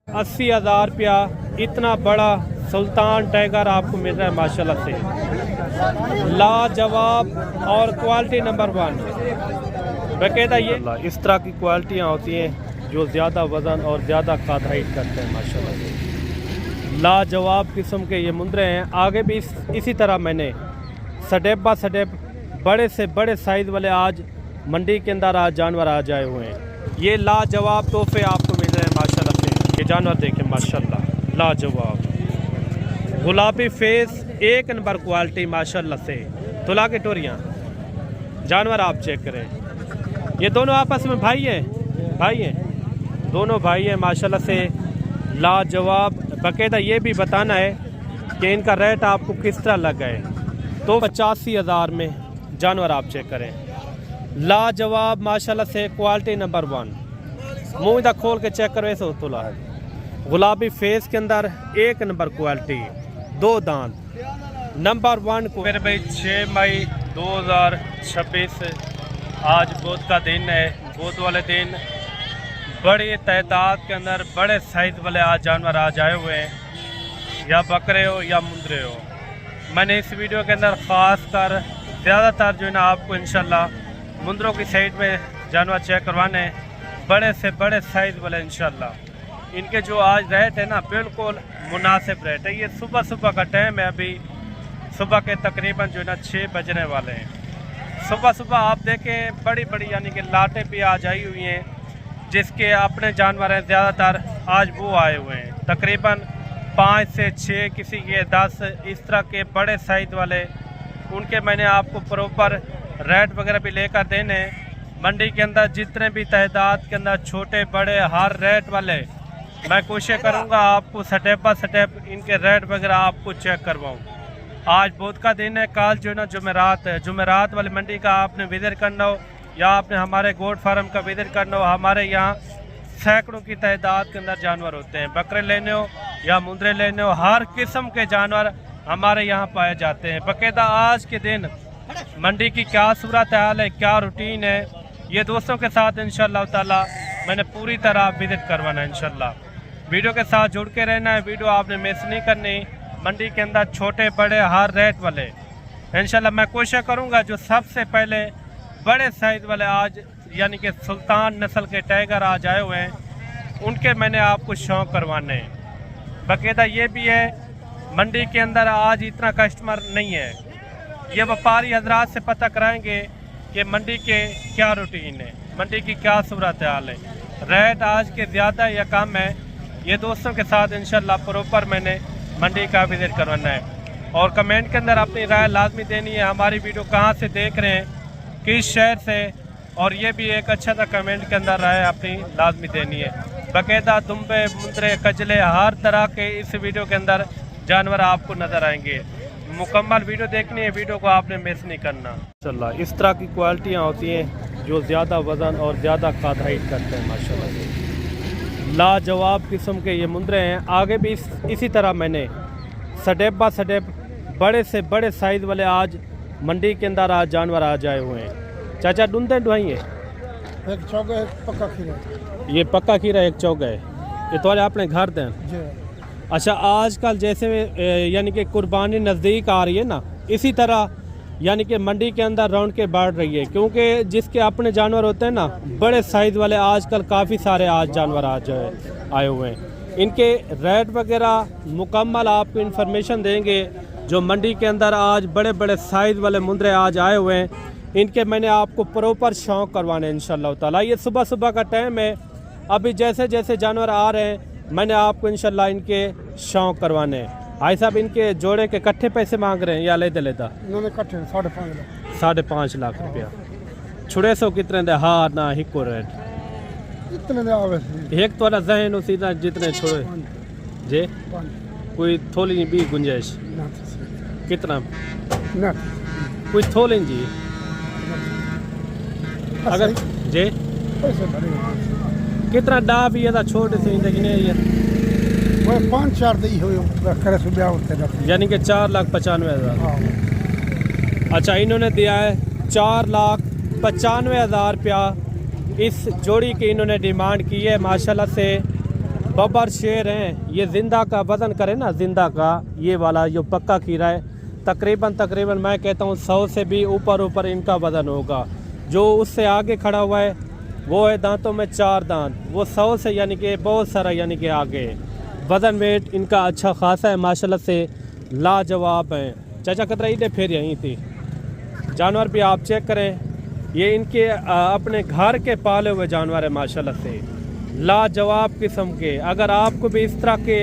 80,000 रुपया इतना बड़ा सुल्तान टाइगर आपको मिल रहा है माशाल्लाह से, लाजवाब और क्वालिटी नंबर 1। बकायदा ये इस तरह की क्वालिटियाँ होती हैं जो ज़्यादा वज़न और ज़्यादा खाद हाइट करते हैं माशाल्लाह से। लाजवाब किस्म के ये मुंदरे हैं। आगे भी इसी तरह मैंने स्टेप बाय स्टेप बड़े से बड़े साइज़ वाले आज मंडी के अंदर आज जानवर आ जाए हुए हैं। ये लाजवाब तोहफे आपको मिल रहे हैं माशाल्लाह से। ये जानवर देखें माशाल्लाह लाजवाब, गुलाबी फेस, एक नंबर क्वालिटी माशाल्लाह से। तुला के टोरियाँ जानवर आप चेक करें। ये दोनों आपस में भाई हैं, दोनों भाई हैं माशाल्लाह से, लाजवाब। बाकायदा ये भी बताना है कि इनका रेट आपको किस तरह लगा है। तो 85,000 में जानवर आप चेक करें, लाजवाब माशाल्लाह से, क्वालिटी नंबर 1। मुँह इधर खोल के चेक करो ऐसे तुला है, गुलाबी फेस के अंदर एक नंबर क्वालिटी, 2 दांत नंबर 1 को। मेरे भाई 6 मई 2026 आज बोध का दिन है। बोध वाले दिन बड़ी तादाद के अंदर बड़े साइज वाले आज जानवर आज आए हुए हैं, या बकरे हो या मुंदरे हो। मैंने इस वीडियो के अंदर ख़ास कर ज़्यादातर जो है ना आपको इंशाल्लाह मुंदरों की साइड में जानवर चेक करवाने हैं, बड़े से बड़े साइज़ वाले इंशाल्लाह। इनके जो आज रेट है ना बिल्कुल मुनासिब रेट है। ये सुबह सुबह का टाइम है, अभी सुबह के तकरीबन जो है ना 6 बजने वाले हैं। सुबह सुबह आप देखें बड़ी बड़ी यानी कि लाटें भी आज आई हुई हैं, जिसके अपने जानवर हैं ज़्यादातर आज वो आए हुए हैं। तकरीबन 5 से 6, किसी के 10, इस तरह के बड़े साइज वाले, उनके मैंने आपको प्रॉपर रेट वगैरह भी लेकर देने। मंडी के अंदर जितने भी तादाद के अंदर छोटे बड़े हर रेट वाले मैं कोशिश करूँगा आपको स्टेप बाय स्टेप इनके रेट वगैरह आपको चेक करवाऊँ। आज बोध का दिन है, कल जो है ना जुमेरात है। जुमेरात वाली मंडी का आपने विजिट करना हो या आपने हमारे गोट फार्म का विजिट करना हो, हमारे यहाँ सैकड़ों की तादाद के अंदर जानवर होते हैं। बकरे लेने हो या मुंदरे लेने हो, हर किस्म के जानवर हमारे यहाँ पाए जाते हैं। बाकायदा आज के दिन मंडी की क्या सूरत हाल है, क्या रूटीन है, ये दोस्तों के साथ इंशाल्लाह ताला मैंने पूरी तरह विजिट करवाना है। इंशाल्लाह वीडियो के साथ जुड़ के रहना है, वीडियो आपने मिस नहीं करनी। मंडी के अंदर छोटे बड़े हर रेट वाले इंशाल्लाह मैं कोशिश करूँगा जो सबसे पहले बड़े साइज वाले आज यानी कि सुल्तान नस्ल के टाइगर आज आए हुए हैं, उनके मैंने आपको शौक़ करवाने हैं। बाकायदा ये भी है मंडी के अंदर आज इतना कस्टमर नहीं है। ये व्यापारी हजरात से पता कराएंगे कि मंडी के क्या रूटीन है, मंडी की क्या सूरत हाल है, रेट आज के ज़्यादा या कम है। ये दोस्तों के साथ इंशाल्लाह प्रॉपर मैंने मंडी का विजिट करवाना है। और कमेंट के अंदर अपनी राय लाजमी देनी है, हमारी वीडियो कहाँ से देख रहे हैं, किस शहर से, और ये भी एक अच्छा सा कमेंट के अंदर राय अपनी लाजमी देनी है। बाकायदा दुम्बे मुंदरे कजले हर तरह के इस वीडियो के अंदर जानवर आपको नज़र आएंगे। मुकम्मल वीडियो देखनी है, वीडियो को आपने मिस नहीं करना। चला इस तरह की क्वालिटियाँ होती हैं जो ज़्यादा वज़न और ज़्यादा खाद हाइट करते हैं माशाल्लाह से। लाजवाब किस्म के ये मुंदरे हैं। आगे भी इसी तरह मैंने स्टेप बाय स्टेप बड़े से बड़े साइज़ वाले आज मंडी के अंदर आज जानवर आ जाए हुए हैं। चाचा ढूंढते ढुआई है, एक चौगा एक पक्का खीरा। ये पक्का खीरा एक चौगा है, ये तो अपने घर दें। अच्छा, आजकल जैसे यानी कि कुर्बानी नज़दीक आ रही है ना, इसी तरह यानी कि मंडी के अंदर रौनकें बढ़ रही है, क्योंकि जिसके अपने जानवर होते हैं ना बड़े साइज़ वाले, आजकल काफ़ी सारे आज जानवर आज आए हुए हैं। इनके रेट वगैरह मुकम्मल आपको इन्फॉर्मेशन देंगे। जो मंडी के अंदर आज बड़े बड़े साइज़ वाले मुंदरे आज आए हुए हैं, इनके मैंने आपको प्रॉपर शौक़ करवाने इंशाल्लाह ताला। ये सुबह सुबह का टाइम है, अभी जैसे जैसे जानवर आ रहे हैं मैंने आपको इंशाल्लाह इनके शौक़ करवाने हैं। भाई साहब इनके जोड़े के इकट्ठे पैसे मांग रहे हैं या लेते लेता? 5.5 लाख रुपया। छुड़े सो कितने दे? हाँ ना हिको रेट एक तो जहन सीधा जितने छोड़े जे कोई थोड़ी भी गुंजाइश कितना कुछ थोड़ी जी अगर जे कितना डा भी है छोटे से ये 5-4 यानी कि 4,95,000। अच्छा, इन्होंने दिया है 4,95,000 रुपया। इस जोड़ी की इन्होंने डिमांड की है माशाल्लाह से। बबर शेर हैं। ये जिंदा का वज़न करे ना, जिंदा का ये वाला जो पक्का खीरा है, तकरीबन मैं कहता हूँ 100 से भी ऊपर इनका वज़न होगा। जो उससे आगे खड़ा हुआ है वो है दांतों में 4 दांत, वो 100 से यानी कि बहुत सारा यानी कि आगे। वज़न वेट इनका अच्छा खासा है माशाल्लाह से, लाजवाब हैं। चाचा कतरा ईदे फिर यहीं थी। जानवर भी आप चेक करें, ये इनके अपने घर के पाले हुए जानवर है माशाल्लाह से, लाजवाब किस्म के। अगर आपको भी इस तरह के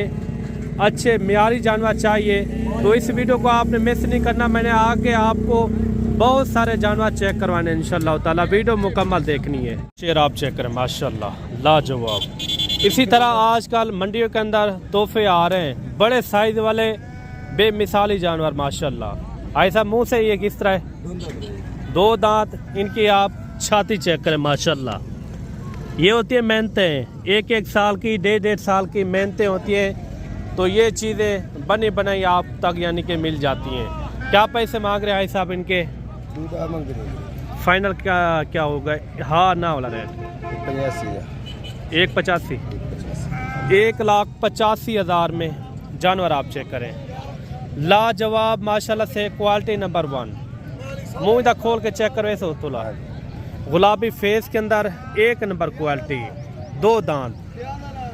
अच्छे मियारी जानवर चाहिए तो इस वीडियो को आपने मिस नहीं करना। मैंने आगे आपको बहुत सारे जानवर चेक करवाने इंशाल्लाह ताला, वीडियो मुकम्मल देखनी है। शेर आप चेक करें माशाल्लाह, लाजवाब। इसी तरह आजकल मंडियों के अंदर तोहफे आ रहे हैं, बड़े साइज वाले बेमिसाली जानवर माशाल्लाह। ऐसा मुंह से ये किस तरह है, 2 दांत इनकी। आप छाती चेक करें माशाल्लाह। ये होती है मेहनतें, 1-1 साल की 1.5 साल की मेहनतें होती हैं, तो ये चीज़ें बनी बनाई आप तक यानी कि मिल जाती हैं। क्या पैसे मांग रहे हैं साहब इनके? फाइनल क्या होगा? हाँ ना वाला रेट 185, 1,85,000 में जानवर आप चेक करें। लाजवाब माशाल्लाह से, क्वालिटी नंबर 1। मुँह इधर खोल के चेक करो ऐसे तुला, गुलाबी फेस के अंदर 1 नंबर क्वालिटी, 2 दांत,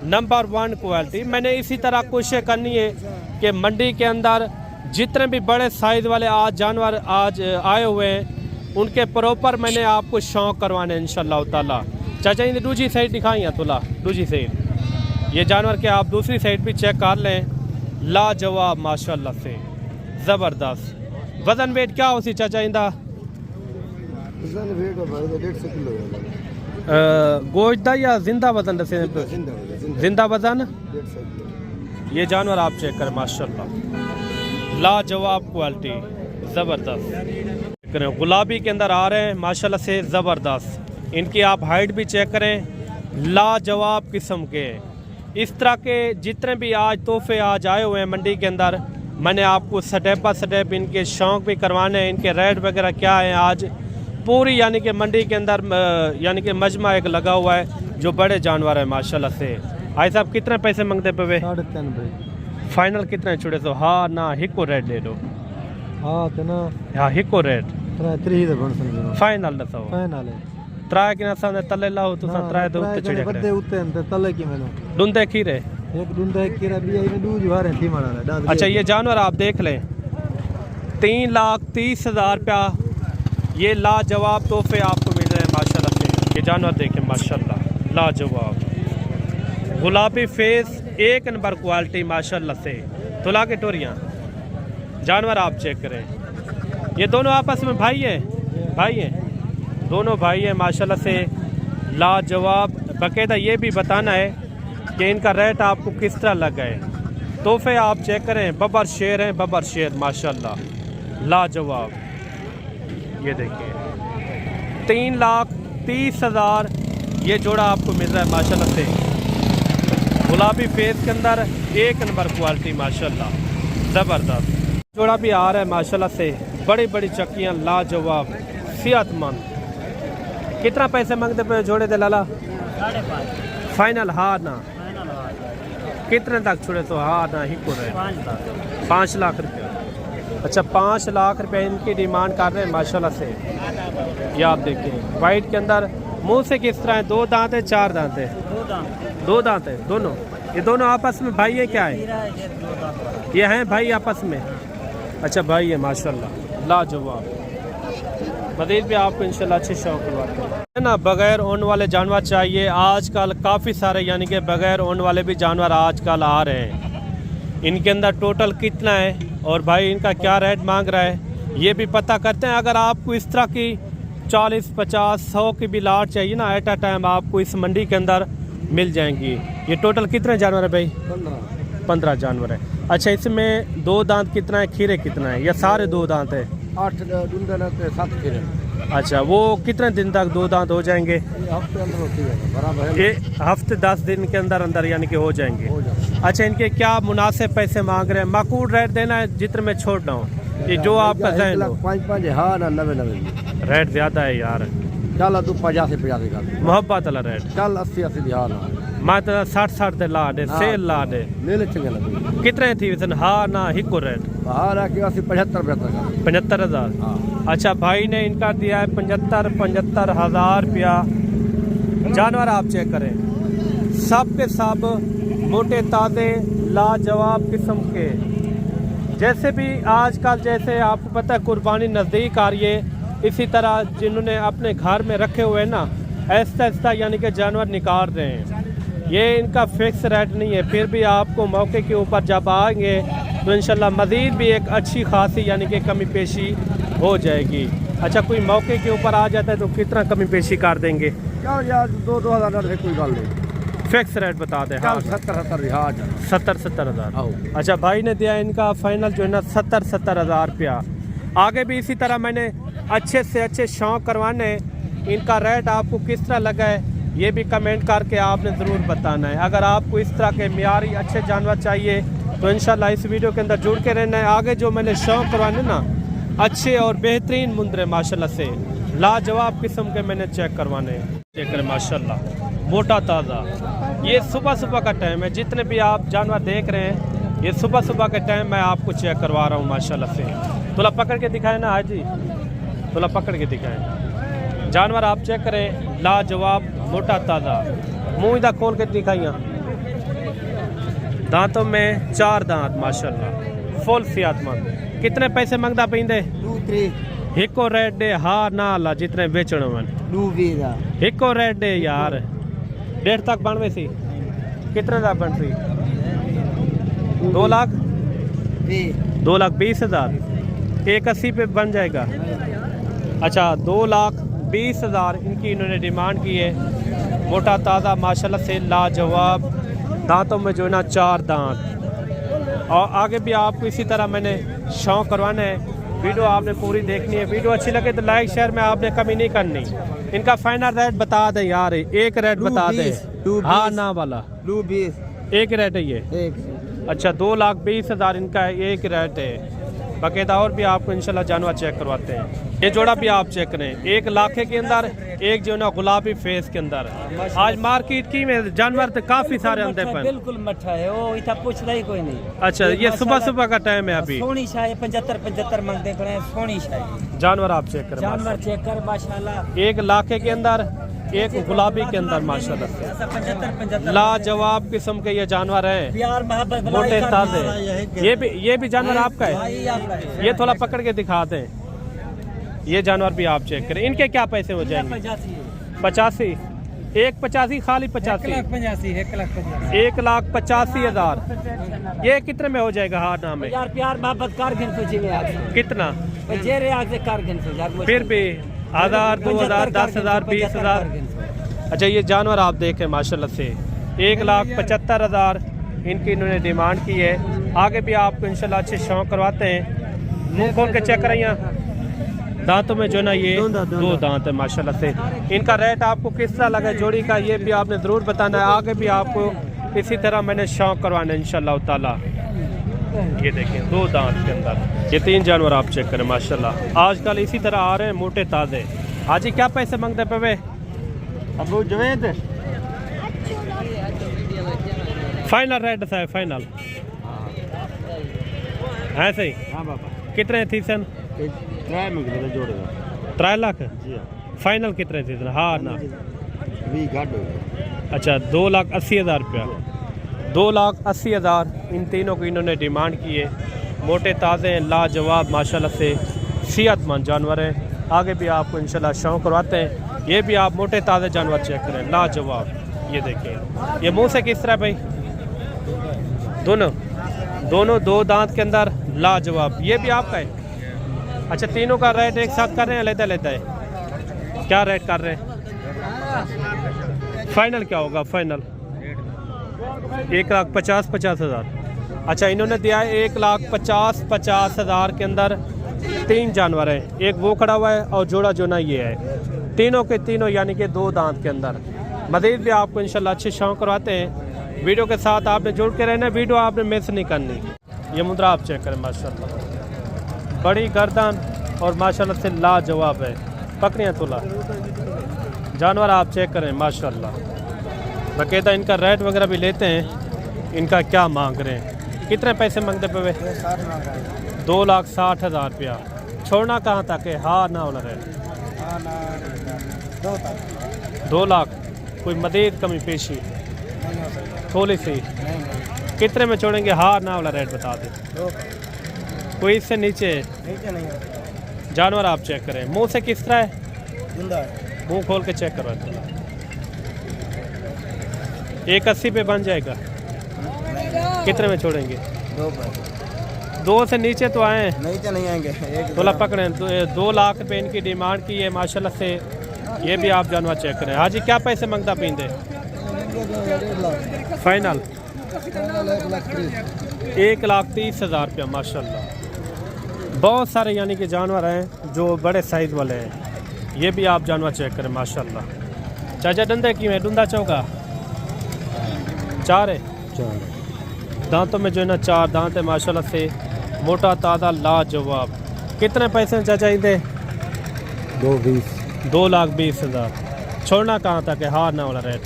नंबर 1 क्वालिटी। मैंने इसी तरह कोशिश करनी है कि मंडी के अंदर जितने भी बड़े साइज वाले आज जानवर आज आए हुए हैं उनके प्रॉपर मैंने आपको शौक करवाने इंशाल्लाह ताला। चाचा इन दूसरी साइड दिखाई है तुला, दूसरी साइड ये जानवर के आप दूसरी साइड भी चेक कर लें, लाजवाब माशाल्लाह से, ज़बरदस्त। वज़न वेट क्या होती चाचा इंदा? गोश्त दा या जिंदा वज़न दसे? जिंदा वज़न। ये जानवर आप चेक करें माशाल्लाह, लाजवाब क्वालिटी, ज़बरदस्त। गुलाबी के अंदर आ रहे हैं माशाल्लाह से, ज़बरदस्त। इनकी आप हाइट भी चेक करें, लाजवाब किस्म के। इस तरह के जितने भी आज तोहफे आज आए हुए हैं मंडी के अंदर, मैंने आपको स्टेप बाय स्टेप इनके शौक भी करवाने हैं, इनके रेट वगैरह क्या हैं आज पूरी यानी कि मंडी के अंदर यानी कि मजमा एक लगा हुआ है जो बड़े जानवर है माशाल्लाह से। भाई साहब कितने पैसे मांगते पे? 3.5। फाइनल कितने छुड़े? तो हाँ ना हिको रेट ले लो। हाँ तो ना, हाँ हिको रेट 3 बन समझो फाइनल दसो। फाइनल है त्राय के ना तले लाओ तो त्राय दो उत्ते चढ़े बदे उत्ते अंते तले की मैंने डुंदे खीरे एक डुंदा एक कीरा भी इने दूज वारे थी मारा। अच्छा ये जानवर आप देख लें, 3,30,000 रुपया ये लाजवाब तोहफे आपको मिल रहे हैं माशाल्लाह से। ये जानवर देखें माशाल्लाह, लाजवाब, गुलाबी फेस, 1 नंबर क्वालिटी माशाल्लाह से। तुला के टोरियाँ जानवर आप चेक करें। ये दोनों आपस में भाई हैं, दोनों भाई हैं माशाल्लाह से, लाजवाब। बाकायदा ये भी बताना है कि इनका रेट आपको किस तरह लगा है। तोहफे आप चेक करें, बबर शेर हैं, बबर शेर माशाल्लाह, लाजवाब। ये देखिए 3,30,000 ये जोड़ा आपको मिल रहा है माशाल्लाह से। गुलाबी फेस के अंदर 1 नंबर क्वालिटी माशाल्लाह, ज़बरदस्त। जोड़ा भी आ रहा है माशाल्लाह से, बड़ी बड़ी चक्कियाँ, लाजवाब, सेहतमंद। कितना पैसे मांगते पे जोड़े दे लाला? 5.5 फाइनल। हाँ ना कितने तक छुड़े? तो हाँ ना हिको रहे 5 लाख रुपये। अच्छा 5 लाख रुपये इनकी डिमांड कर रहे हैं माशाल्लाह से। ये आप देखें वाइट के अंदर, मुंह से किस तरह है? 2 दांत है, 4 दांत है? 2 दांत है दोनों। ये दोनों आपस में भाई है क्या है? ये हैं भाई आपस में? अच्छा भाई है माशाल्लाह, लाजवाब। मज़ीद भी आपको इंशाल्लाह अच्छे शौक करवाते हैं ना। बग़ैर ऊन वाले जानवर चाहिए आजकल काफ़ी सारे, यानी कि बग़ैर ऊन वाले भी जानवर आजकल आ रहे हैं। इनके अंदर टोटल कितना है और भाई इनका क्या रेट मांग रहा है ये भी पता करते हैं। अगर आपको इस तरह की 40, 50, 100 की भी लाट चाहिए ना, एट अ टाइम आपको इस मंडी के अंदर मिल जाएंगी। ये टोटल कितने जानवर है भाई? 15 जानवर है। अच्छा इसमें 2 दांत कितना है, खीरे कितना है, या सारे 2 दांत है? 8 डूंडे 7 खीरे। अच्छा वो कितने दिन तक 2 दांत हो जाएंगे? हफ्ते अंदर होती है बराबर, ये हफ्ते 10 दिन के अंदर अंदर यानी कि हो जाएंगे। अच्छा इनके क्या मुनासिब पैसे मांग रहे हैं? माकूल रेट देना है जितने में छोड़ रहा हूँ, ये जो आपका जहन हो। 5 हाँ ना 90 रेट ज़्यादा है यार, चल तू 50 का मोहब्बत वाला रेट। चल 80 हाँ ना। मात्र 60 दे ला दे सेल ला दे ले ले चंगे लगे कितने थी वैसे हाँ ना हिको रेट हाँ ना कि 75 का 75,000। हाँ अच्छा भाई ने इनका दिया है 75,000 रुपया। जानवर आप चेक करें सब के सब मोटे ताज़े लाजवाब किस्म के। जैसे भी आजकल जैसे आपको पता है कुर्बानी नज़दीक आ रही है, इसी तरह जिन्होंने अपने घर में रखे हुए हैं ना ऐसा ऐसा यानी कि जानवर निकाल रहे हैं। ये इनका फिक्स रेट नहीं है, फिर भी आपको मौके के ऊपर जब आएंगे तो इंशाल्लाह मज़ीद भी एक अच्छी खासी यानी कि कमी पेशी हो जाएगी। अच्छा कोई मौके के ऊपर आ जाता है तो कितना कमी पेशी कर देंगे? क्या यार 2-2000 से कोई गल नहीं, फिक्स रेट बता दें। हाँ 70,000। अच्छा भाई ने दिया इनका फाइनल जो है ना 70,000 रुपया। आगे भी इसी तरह मैंने अच्छे से अच्छे शौक करवाने। इनका रेट आपको किस तरह लगा है ये भी कमेंट करके आपने ज़रूर बताना है। अगर आपको इस तरह के मियारी अच्छे जानवर चाहिए तो इंशाल्लाह इस वीडियो के अंदर जुड़ के रहना है। आगे जो मैंने शौक करवाने ना अच्छे और बेहतरीन मुंदरे माशाल्लाह से लाजवाब किस्म के मैंने चेक करवाने। चेक करें माशाल्लाह मोटा ताज़ा। ये सुबह सुबह का टाइम है, जितने भी आप जानवर देख रहे हैं ये सुबह सुबह के टाइम मैं आपको चेक करवा रहा हूँ माशाल्लाह से। थोड़ा पकड़ के दिखाएं ना हाजी, थोड़ा पकड़ के दिखाएं। जानवर आप चेक करें लाजवाब मोटा ताज़ा। मुँह इधर खोल के दिखाइए। दांतों में 4 दांत माशाल्लाह फुल सेहतमंद। कितने पैसे मंगदा पेंदे? 2-3 हिको रेट दे हाँ ना ला जितने बेचण वन 2-20 हिको रेट दे यार। 1.5 तक बनवे सी कितने तक बन सी? 2 लाख 2,20,000 180 पे बन जाएगा। अच्छा 2,20,000 इनकी इन्होंने डिमांड की है। मोटा ताज़ा माशाल्लाह से लाजवाब। दांतों में जो है ना 4 दांत। और आगे भी आपको इसी तरह मैंने शौक करवाना है। वीडियो आपने पूरी देखनी है। वीडियो अच्छी लगे तो लाइक शेयर में आपने कमी नहीं करनी। इनका फाइनल रेट बता दें यार, एक रेट बता दें। हाँ ना वाला 2-20 एक रेट है ये। अच्छा 2,20,000 इनका एक रेट है। बाकायदा और भी आपको इंशाल्लाह जानवर चेक करवाते हैं। ये जोड़ा भी आप चेक करें 1 लाख के अंदर, एक जो ना गुलाबी फेस के अंदर। आज मार्केट की में जानवर तो काफी सारे अंदर पर बिल्कुल मठा है वो इतना पूछता ही कोई नहीं। अच्छा ये सुबह सुबह का टाइम है अभी। सोनी शाही 75 मांगते हैं सोनी शाही। जानवर आप चेक करें जानवर चेक कर माशाल्लाह 1 लाख के अंदर, एक गुलाबी के अंदर माशाल्लाह 75 लाजवाब किस्म के ये जानवर हैं। प्यार मोहब्बत मोटे ताजे। ये भी जानवर आपका है। ये थोड़ा पकड़ के दिखा दें। ये जानवर भी आप चेक करें। इनके क्या पैसे हो जाएंगे? 85 1,85 खाली 85 1,85,000। ये कितने में हो जाएगा? हाँ नाम है यार प्यार मोहब्बत कारगिन सोची में कितना जेरे आग से कारगिन से यार फिर भी 1,000 2,000 10,000 20,000। अच्छा ये जानवर आप देखें माशाल्लाह से 1,75,000 इनकी इन्होंने डिमांड की है। आगे भी आपको इंशाल्लाह अच्छे शौक करवाते हैं। मुंह खोल के चेक करें। दांतों में जो ना ये 2 दांत है माशाल्लाह से। इनका रेट आपको किस तरह लगा जोड़ी का ये भी आपने ज़रूर बताना है। आगे भी आपको इसी तरह मैंने शौक करवाना है इंशाल्लाह ताला। ये देखें 2 दांत के अंदर ये 3 जानवर आप चेक करें माशाल्लाह। आजकल इसी तरह आ रहे हैं मोटे ताज़े। हाजी क्या पैसे मांगते पे? अबू जवेद फाइनल रेट है फाइनल है सही। हाँ बाबा कितने थी सन? 3 में जोड़ेगा 3 लाख जी हाँ। फाइनल कितने थी सन? हाँ ना 20 घट हो गया। अच्छा 2,80,000 रुपया 2,80,000 इन तीनों की इन्होंने डिमांड की है। मोटे ताज़े हैं लाजवाब माशाल्लाह से सेहतमंद जानवर हैं। आगे भी आपको इंशाल्लाह शौक करवाते हैं। ये भी आप मोटे ताज़े जानवर चेक करें लाजवाब। ये देखिए ये मुंह से किस तरह भाई दोनों 2 दांत के अंदर लाजवाब। ये भी आपका है। अच्छा तीनों का रेट एक साथ कर रहे हैं लेता है? क्या रेट कर रहे हैं? फाइनल क्या होगा? फाइनल 1,50,000। अच्छा इन्होंने दिया है 1,50,000 के अंदर 3 जानवर हैं। एक वो खड़ा हुआ है और जोड़ा जो ना ये है। तीनों के तीनों यानी कि 2 दांत के अंदर। मज़ीद भी आपको इंशाल्लाह अच्छे शौक करवाते हैं। वीडियो के साथ आपने जुड़ के रहना। वीडियो आपने मिस नहीं करनी। ये मुद्रा आप चेक करें माशाल्लाह बड़ी गर्दन और माशाल्लाह से लाजवाब है। पकड़ियाँ तुला जानवर आप चेक करें माशाल्लाह बाकायदा इनका रेट वगैरह भी लेते हैं, इनका क्या मांग रहे हैं, कितने पैसे मांगते पे वे? 2,60,000 रुपया। छोड़ना कहाँ तक है? हाँ ना वाला रेट 2 लाख। कोई मजीद कमी पेशी थोड़ी सी? कितने में छोड़ेंगे? हाँ ना वाला रेट बता दे। कोई इससे नीचे? जानवर आप चेक करें, मुंह से किस तरह है? मुंह खोल के चेक करो। 180 पे बन जाएगा। कितने में छोड़ेंगे? 2 से नीचे तो आए? नीचे नहीं आएंगे। थोड़ा पकड़े। 2 लाख रुपए इनकी डिमांड की है माशाल्लाह से। ये भी आप जानवर चेक करें। हाजी क्या पैसे मांगता पींदे? फाइनल 1,30,000 रुपया माशाल्लाह। बहुत सारे यानी कि जानवर हैं जो बड़े साइज वाले हैं। ये भी आप जानवर चेक करें माशाल्लाह। चाचा डंडे की है? डुंदा चौका 4 है। दांतों में जो है ना 4 दांत है माशाल्लाह से। मोटा ताज़ा लाजवाब। कितने पैसे हैं चाचा इधे? 2,20,000। छोड़ना कहाँ तक है? हाँ ना वाला रेट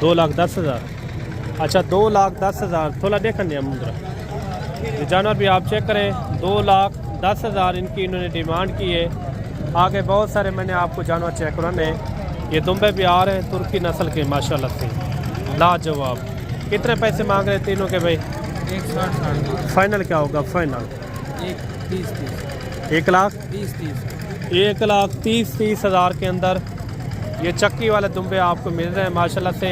2,10,000। अच्छा 2,10,000। थोड़ा देखा नहीं मुद्रा। ये जानवर भी आप चेक करें। 2,10,000 इनकी इन्होंने डिमांड की है। आगे बहुत सारे मैंने आपको जानवर चेक कराने। ये दुम्बे भी आ रहे हैं तुर्की नस्ल के माशाल्लाह से लाजवाब। कितने पैसे मांग रहे हैं तीनों के भाई? 1,60,000। फाइनल क्या होगा? फाइनल 1,30,000 के अंदर ये चक्की वाले दुम्बे आपको मिल रहे हैं माशाल्लाह से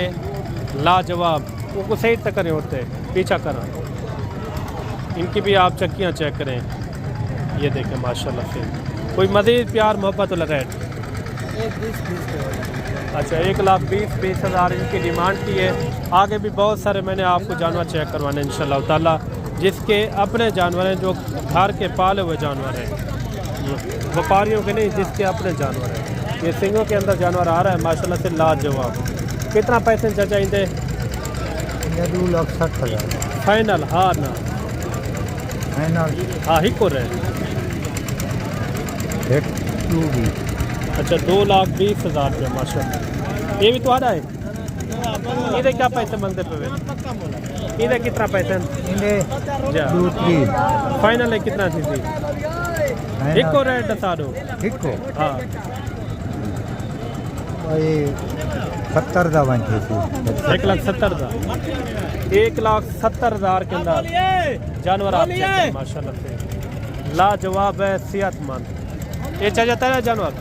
लाजवाब। उनको सही तक करें होते पीछा करा। इनकी भी आप चक्कियाँ चेक करें। ये देखें माशाल्लाह से। कोई मज़ीद प्यार मोहब्बत वाला रेट? 1,20,000। अच्छा 1,20,000 इनकी डिमांड की है। आगे भी बहुत सारे मैंने आपको जानवर चेक करवाने इंशाल्लाह ताला, जिसके अपने जानवर हैं, जो घर के पाले हुए जानवर हैं, व्यापारियों के नहीं, जिसके अपने जानवर हैं। ये सिंगों के अंदर जानवर आ रहा है माशाल्लाह से लाजवाब। कितना पैसे चाचा इनके? 2,60,000 फाइनल? हाँ ना हाँ ही को रहे। अच्छा 2,20,000 रुपया माशाल्लाह। ये भी तो आ रहा है। इधर क्या पैसे मांगते पे? इधर कितना पैसे? फाइनल है कितना थी? एक को रेट बता दो। हाँ 70,000 1,70,000। 1,70,000 के अंदर जानवर आप चेक करें माशाल्लाह से लाजवाब है, सेहतमंद। ये चाचा तेरा जानवर?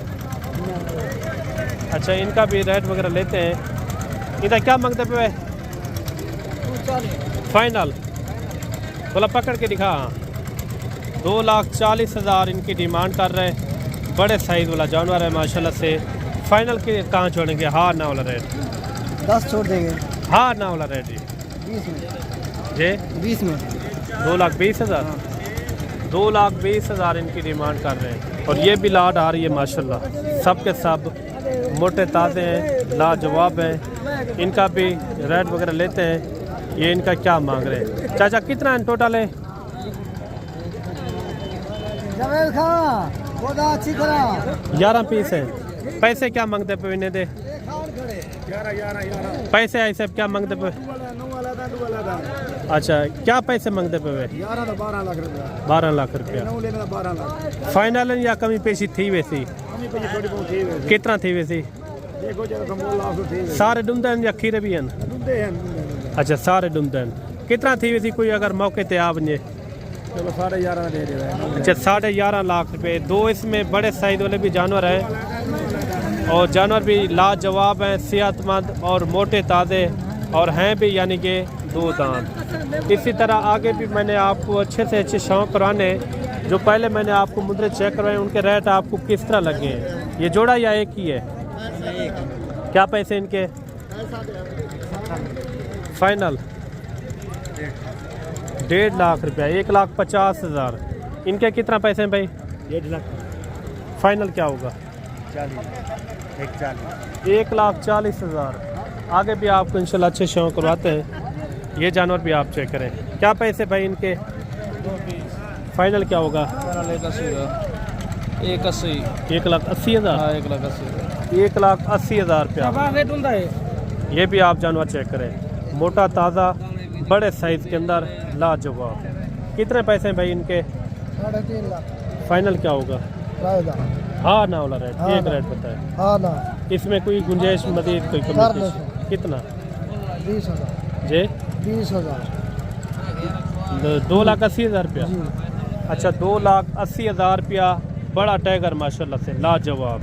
अच्छा इनका भी रेट वगैरह लेते हैं। इधर क्या मांगते पे? फाइनल थोड़ा पकड़ के दिखा। 2,40,000 इनकी डिमांड कर रहे हैं। बड़े साइज वाला जानवर है माशाल्लाह से। फाइनल के कहाँ छोड़ेंगे? हाँ ना वाला रेट 10 छोड़ देंगे। हाँ ना वाला रेट जी 20 में 2,20,000। 2,20,000 इनकी डिमांड कर रहे हैं। और ये भी लाड आ रही है माशाल्लाह। सब के सब मोटे ताज़े हैं, लाजवाब हैं। इनका भी रेट वगैरह लेते हैं। ये इनका क्या मांग रहे हैं? चाचा कितना है टोटल है? 11 पीस है। पैसे क्या मांगते पे इन्हें दे? पैसे ऐसे क्या मांगते पे? अच्छा क्या पैसे मांगते पे? 12 लाख रुपया। फाइनल या कमी पेशी थी वैसी? कितना थी वैसी? सारे डुंदन या खीरे भी हैं? अच्छा सारे डुंदन। कितना थी वैसी? कोई अगर मौके पे आ वजे? चलो 11.5 दे दे। अच्छा 11.5 लाख रुपए। 2 इसमें बड़े साइज वाले भी जानवर हैं और जानवर भी लाजवाब हैं, सेहतमंद और मोटे ताज़े और हैं भी यानी कि 2 दांत। इसी तरह आगे भी मैंने आपको अच्छे से अच्छे शौक कराने जो पहले मैंने आपको मुद्रे चेक करवाए, उनके रेट आपको किस तरह लगे हैं? ये जोड़ा या एक ही है? क्या पैसे इनके? फाइनल 1.5 लाख रुपया। 1,50,000। इनके कितना पैसे हैं भाई? 1.5 लाख। फाइनल क्या होगा? 1,40,000। आगे भी आपको इंशाल्लाह अच्छे शौक करवाते हैं। ये जानवर भी आप चेक करें। क्या पैसे भाई इनके? फाइनल क्या होगा? 1,80,000। 1,80,000। 1,80,000। 1,80,000 रुपया। ये भी आप जानवर चेक करें, मोटा ताज़ा बड़े साइज़ के अंदर लाजवाब। कितने पैसे हैं भाई इनके? 3.5 लाख। फाइनल क्या होगा? हाँ ना वाला रेट, हाँ एक ना। रेट बताए। हाँ ना, इसमें कोई गुंजाइश मजीद कोई कर कमी? लेते। कितना 20,000। जी? 20,000 2,80,000 रुपया। जी। अच्छा 2,80,000 रुपया बड़ा टाइगर माशाल्लाह से लाजवाब।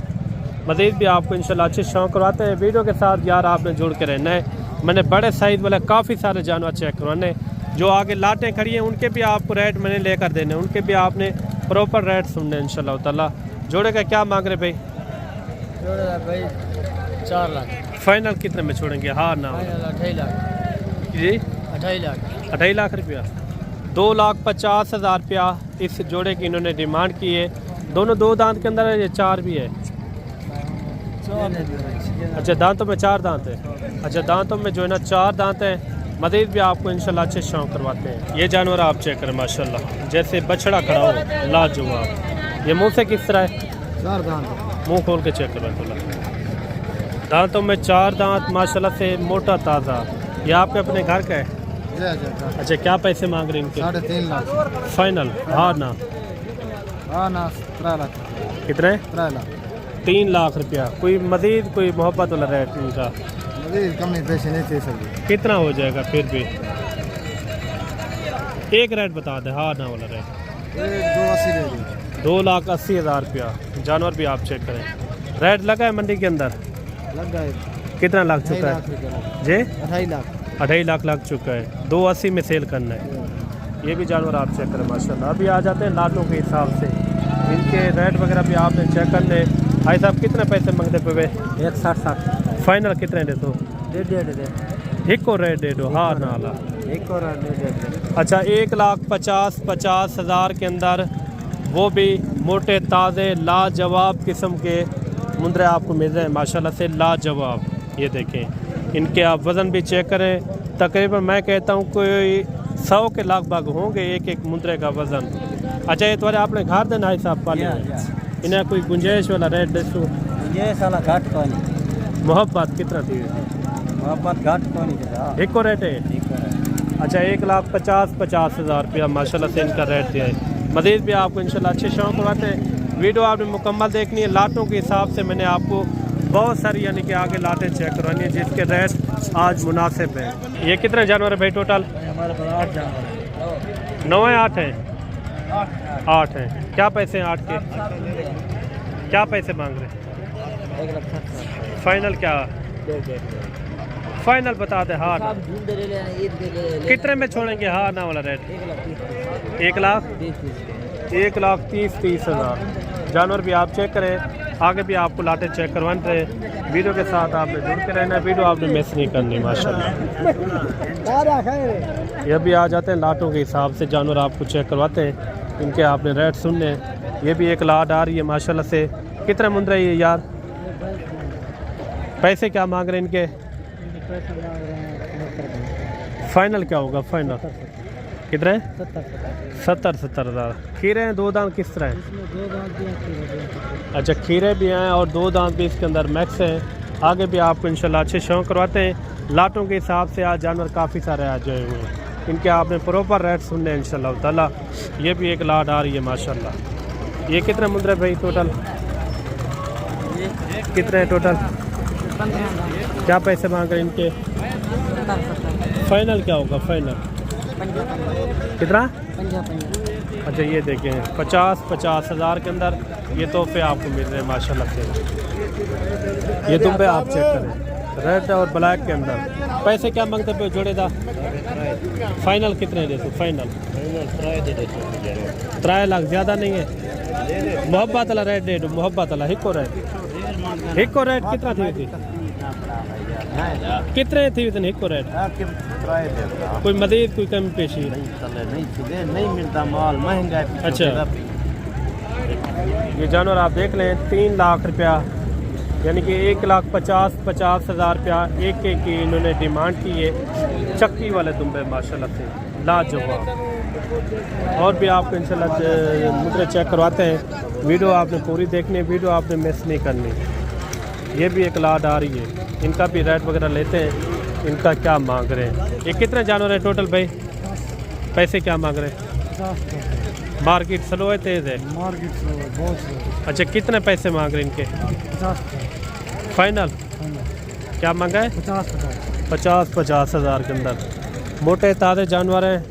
मज़ीद भी आपको इंशाल्लाह अच्छे शौक करवाते हैं। वीडियो के साथ यार आपने जुड़ के रहना है। मैंने बड़े साइज़ वाले काफ़ी सारे जानवर चेक करवाने, जो आगे लाटें खड़ी हैं उनके भी आपको रेट मैंने लेकर देने, उनके भी आपने प्रॉपर रेट सुनने इंशाल्लाह ताला। जोड़े का क्या मांग रहे भाई? भाई 4 लाख। फाइनल कितने में छोड़ेंगे? हाँ ना 2.5 लाख जी? 2.5 लाख। 2.5 लाख रुपया। 2,50,000 रुपया इस जोड़े की इन्होंने डिमांड की है। दोनों 2 दांत के अंदर है या 4 भी है? अच्छा दांतों में 4 दांत है। अच्छा दांतों में जो है ना 4 दांत हैं। मज़ीद भी आपको इंशाल्लाह अच्छे शौक करवाते हैं। ये जानवर आप चेक करें माशाल्लाह, जैसे बछड़ा खड़ा हो लाजवाब। ये मुंह से किस तरह है? 4 दांत। मुंह खोल के चेक करें थोड़ा। दांतों में 4 दांत माशाल्लाह से, मोटा ताज़ा। ये आपके अपने घर का है? अच्छा क्या पैसे मांग रहे हैं इनके? 3.5 लाख। फाइनल? हाँ ना 3 लाख। कितने? 3 लाख। 3 लाख रुपया। कोई मज़ीद कोई मोहब्बत वाला रेट इनका? कम नहीं, पैसे नहीं थे सर। कितना हो जाएगा फिर भी? एक रेट बता दे। हाँ ना वाला रेट? 2.80 दे दी। 2,80,000 रुपया। जानवर भी आप चेक करें। रेट लगा है मंडी के अंदर? लग गए। कितना लग चुका है जी? 2.5 लाख। 2.5 लाख लग चुका है। 280 में सेल करना है। ये भी जानवर आप चेक करें माशाल्लाह। अभी आ जाते हैं लाटों के हिसाब से, इनके रेट वगैरह भी आपने चेक करने। भाई साहब कितने पैसे मांगते पे? 1.60। फाइनल कितने दे दो? 1.5 एक को रेट दे दो। हाँ नाला। एक और 1.5। अच्छा 1,50,000 के अंदर वो भी मोटे ताज़े लाजवाब किस्म के मुंदरे आपको मिल रहे हैं माशाल्लाह से लाजवाब। ये देखें, इनके आप वज़न भी चेक करें। तकरीबन मैं कहता हूँ कोई 100 के लगभग होंगे एक मुंदरे का वज़न। अच्छा ये तुम्हारे आपने घर देना है साहब पाले? इन्हें कोई गुंजाइश वाला रेट दसो? ये साला घाट पानी मोहब्बत कितना थी? मोहब्बत घाट पानी एक को रेट है? अच्छा 1,50,000 रुपया माशाल्लाह से इनका रेट दिया है। मज़ीद भी आपको इंशाल्लाह अच्छे शौक करवाते हैं। वीडियो आपने मुकम्मल देखनी है। लाटों के हिसाब से मैंने आपको बहुत सारी यानी कि आगे लाटें चेक करवानी है, जिसके रेट आज मुनासिब हैं। ये कितने जानवर है भाई टोटल? हमारे पास 8 जानवर है। 9 है 8 हैं? 8 हैं। क्या पैसे हैं 8 के? क्या पैसे मांग रहे हैं? 1,60,000। फाइनल क्या? फाइनल बता दे। हाँ ना कितने में छोड़ेंगे? हाँ ना वाला रेट? 1,30,000। जानवर भी आप चेक करें। आगे भी आपको लाटे चेक करवाते हैं। वीडियो के साथ आपने जुड़ के रहना है। वीडियो आपने मिस नहीं करनी माशाल्लाह। ये भी आ जाते हैं लाटों के हिसाब से, जानवर आपको चेक करवाते हैं। इनके आपने रेट सुनने। ये भी एक लाट आ रही है माशाल्लाह से। कितने मुंदरे ये यार? पैसे क्या मांग रहे हैं इनके? फाइनल क्या होगा? फाइनल कितने? 70,000। खीरे हैं 2 दांत किस तरह हैं? अच्छा खीरे भी हैं और 2 दांत भी इसके अंदर मैक्स हैं। आगे भी आपको इंशाल्लाह अच्छे शौक करवाते हैं। लाटों के हिसाब से आज जानवर काफ़ी सारे आ जाए हुए हैं। इनके आपने प्रॉपर रेट सुनने हैं इंशाल्लाह ताला। ये भी एक लाट आ रही है माशाल्लाह। ये कितने मुंदरे भाई टोटल? कितने हैं टोटल? क्या पैसे मांग रहे हैं इनके? फाइनल क्या होगा? फाइनल कितना? अच्छा ये देखें 50,000 के अंदर ये तोहफे आपको मिल रहे हैं माशाल्लाह से। ये तुम पे आप चेक करें, रेड और ब्लैक के अंदर। पैसे क्या मांगते पे जोड़ेदार? फाइनल कितने दे? तो फाइनल 3 लाख। ज़्यादा नहीं है? मोहब्बत वाला रेट दे दो। मोहब्बत वाला हिको रेट कितना थी? कितने थी इतने हिको रेट? कोई मजीद कोई कमी पेशी? नहीं मिलता माल, महंगा है। अच्छा ये जानवर आप देख लें 3 लाख रुपया, यानी कि 1,50,000 रुपया एक की इन्होंने डिमांड की है। चक्की वाले दुम्बे माशाल्लाह से लाजवाब। और भी आपको इंशाल्लाह मुद्रे चेक करवाते हैं। वीडियो आपने पूरी देखनी है, वीडियो आपने मिस नहीं करनी। ये भी एक लाद आ रही है, इनका भी रेट वगैरह लेते हैं, इनका क्या मांग रहे हैं। ये कितने जानवर है टोटल भाई? पैसे क्या मांग रहे हैं? मार्केट स्लो है तेज़ है? मार्केट बहुत स्लो। अच्छा, कितने पैसे मांग रहे हैं इनके? 50 फाइनल क्या मांगा है? 50 50 हज़ार के अंदर। मोटे ताज़े जानवर हैं,